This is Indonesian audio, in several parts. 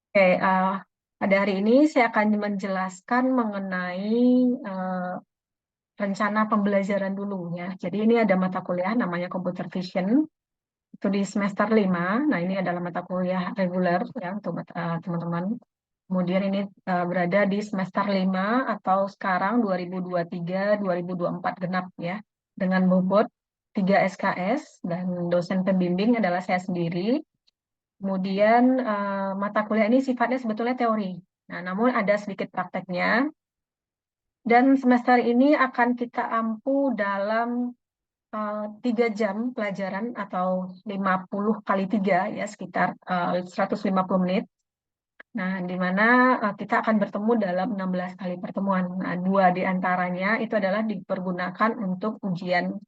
Oke, pada hari ini saya akan menjelaskan mengenai eh, rencana pembelajaran dulu ya. Jadi ini ada mata kuliah namanya Computer Vision, itu di semester 5. Nah, ini adalah mata kuliah reguler ya untuk teman-teman. Kemudian ini berada di semester 5 atau sekarang 2023-2024 genap ya. Dengan bobot 3 SKS dan dosen pembimbing adalah saya sendiri. Kemudian mata kuliah ini sifatnya sebetulnya teori. Nah, namun ada sedikit prakteknya. Dan semester ini akan kita ampu dalam 3 jam pelajaran atau 50 kali 3 ya sekitar 150 menit. Nah, di mana kita akan bertemu dalam 16 kali pertemuan. Nah, 2 di antaranya itu adalah dipergunakan untuk ujian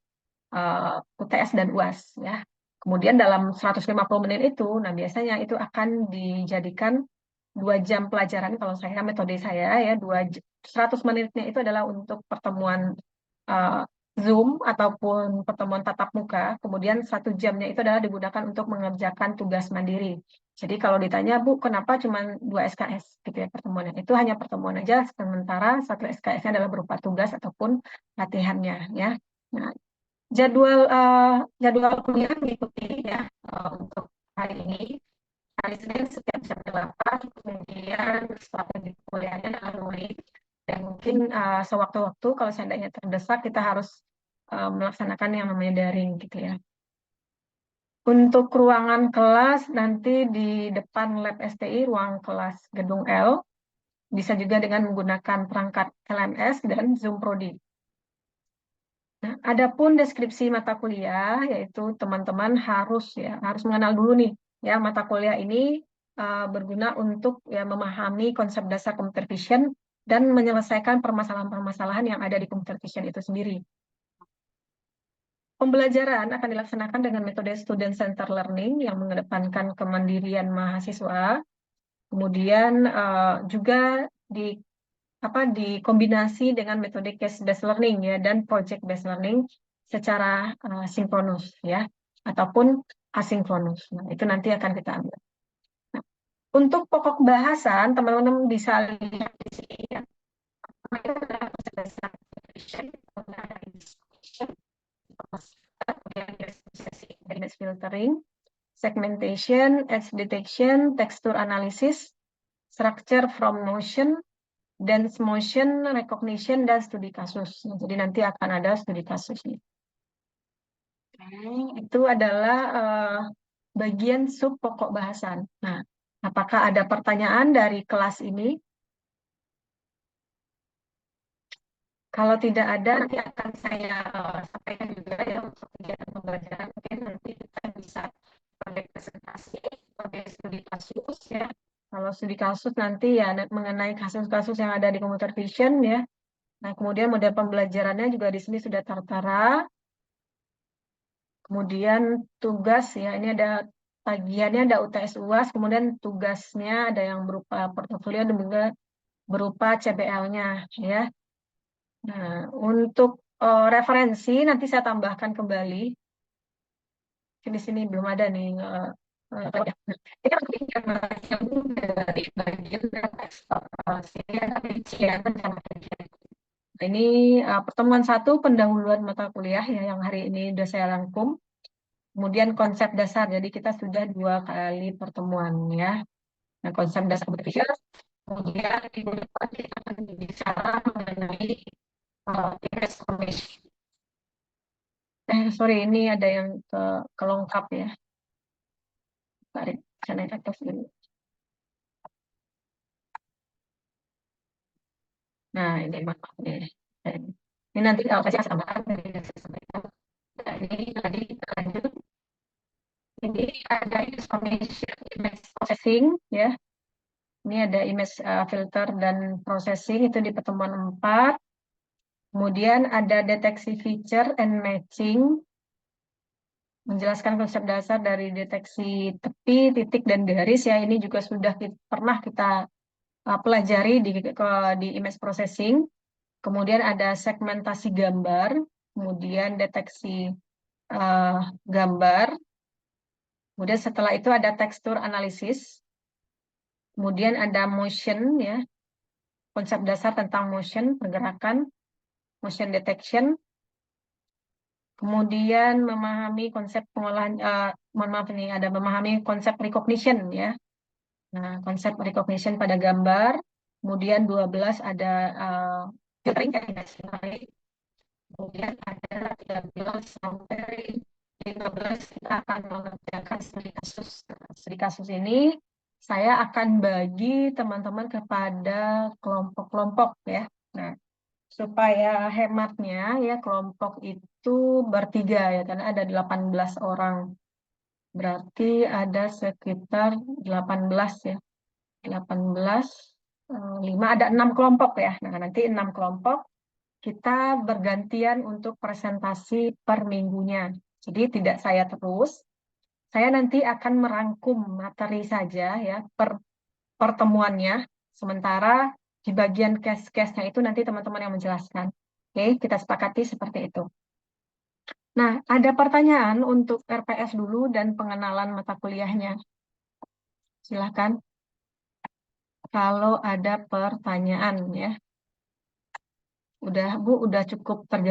UTS dan UAS ya. Kemudian dalam 150 menit itu, nah biasanya itu akan dijadikan 2 jam pelajaran kalau saya metode saya ya 100 menitnya itu adalah untuk pertemuan uh, Zoom ataupun pertemuan tatap muka. Kemudian 1 jamnya itu adalah digunakan untuk mengerjakan tugas mandiri. Jadi kalau ditanya Bu, kenapa cuma 2 SKS gitu ya pertemuannya? Itu hanya pertemuan aja, sementara 1 SKS-nya adalah berupa tugas ataupun latihannya ya. Nah, jadwal kuliah mengikuti ya untuk hari ini. Hari Senin setiap jam 8, kemudian strategi kuliahnya lalui. Dan mungkin sewaktu-waktu kalau seandainya terdesak kita harus melaksanakan yang namanya daring gitu ya. Untuk ruangan kelas nanti di depan lab STI, ruang kelas gedung L, bisa juga dengan menggunakan perangkat LMS dan Zoom Prodi. Nah, adapun deskripsi mata kuliah, yaitu teman-teman harus mengenal dulu nih, ya mata kuliah ini berguna untuk ya memahami konsep dasar computer vision dan menyelesaikan permasalahan-permasalahan yang ada di computer vision itu sendiri. Pembelajaran akan dilaksanakan dengan metode student center learning yang mengedepankan kemandirian mahasiswa, kemudian juga di dikombinasi dengan metode case based learning ya dan project based learning secara sinkronus ya ataupun asinkronus. Nah, itu nanti akan kita ambil. Nah, untuk pokok bahasan teman-teman bisa lihat di sini ya. Pertama itu adalah konsep dasar vision, kemudian ada investigation, kemudian image filtering, segmentation, edge detection, texture analysis, structure from motion, dance motion, recognition, dan studi kasus. Jadi nanti akan ada studi kasusnya. Itu adalah bagian sub pokok bahasan. Nah, apakah ada pertanyaan dari kelas ini? Kalau tidak ada, nanti akan saya sampaikan juga ya untuk kegiatan pembelajaran. Mungkin nanti kita bisa pakai presentasi, pakai studi kasus ya. Kalau studi kasus nanti ya mengenai kasus-kasus yang ada di computer vision ya. Nah, kemudian model pembelajarannya juga di sini sudah tertera. Kemudian tugas ya, ini ada tagihannya, ada UTS UAS, kemudian tugasnya ada yang berupa portofolio dan juga berupa CBL-nya ya. Nah, untuk referensi nanti saya tambahkan kembali. Di sini belum ada nih. Ini yang dari bagian eksplorasi dan rincian rencana kerja. Ini pertemuan 1 pendahuluan mata kuliah ya yang hari ini sudah saya rangkum. Kemudian konsep dasar, jadi kita sudah 2 kali pertemuan ya. Nah, konsep dasar berpikir, kemudian minggu depan kita akan bicara mengenai transformation. Sorry, ini ada yang kelongkap ya. Tarik, saya naik atas dulu. Nah, ini maaf nih. Ini nanti kalau kasih tambahan, yang saya sampaikan. Nah, ini tadi kita lanjut. Ini ada information image processing ya. Ini ada image filter dan processing itu di pertemuan 4. Kemudian ada deteksi feature and matching, menjelaskan konsep dasar dari deteksi tepi, titik, dan garis ya. Ini juga sudah pernah kita pelajari di image processing. Kemudian ada segmentasi gambar, kemudian deteksi gambar. Kemudian setelah itu ada tekstur analisis. Kemudian ada motion ya, konsep dasar tentang motion, pergerakan, motion detection. Kemudian memahami konsep pengolahan, mohon maaf ini ada memahami konsep recognition ya. Nah, konsep recognition pada gambar. Kemudian 12 ada filtering ya, indikasi. Kemudian ada 13 sampai 15 kita akan mengerjakan studi kasus. Studi kasus ini saya akan bagi teman-teman kepada kelompok-kelompok ya. Nah, supaya hematnya ya kelompok itu bertiga ya karena ada 18 orang. Berarti ada sekitar 18 ya. 18 5 ada 6 kelompok ya. Nah, nanti 6 kelompok kita bergantian untuk presentasi per minggunya. Jadi tidak saya terus. Saya nanti akan merangkum materi saja ya per pertemuannya. Sementara di bagian case-case-nya itu nanti teman-teman yang menjelaskan. Oke, kita sepakati seperti itu. Nah, ada pertanyaan untuk RPS dulu dan pengenalan mata kuliahnya. Silakan kalau ada pertanyaan ya. Bu, udah cukup terjawab.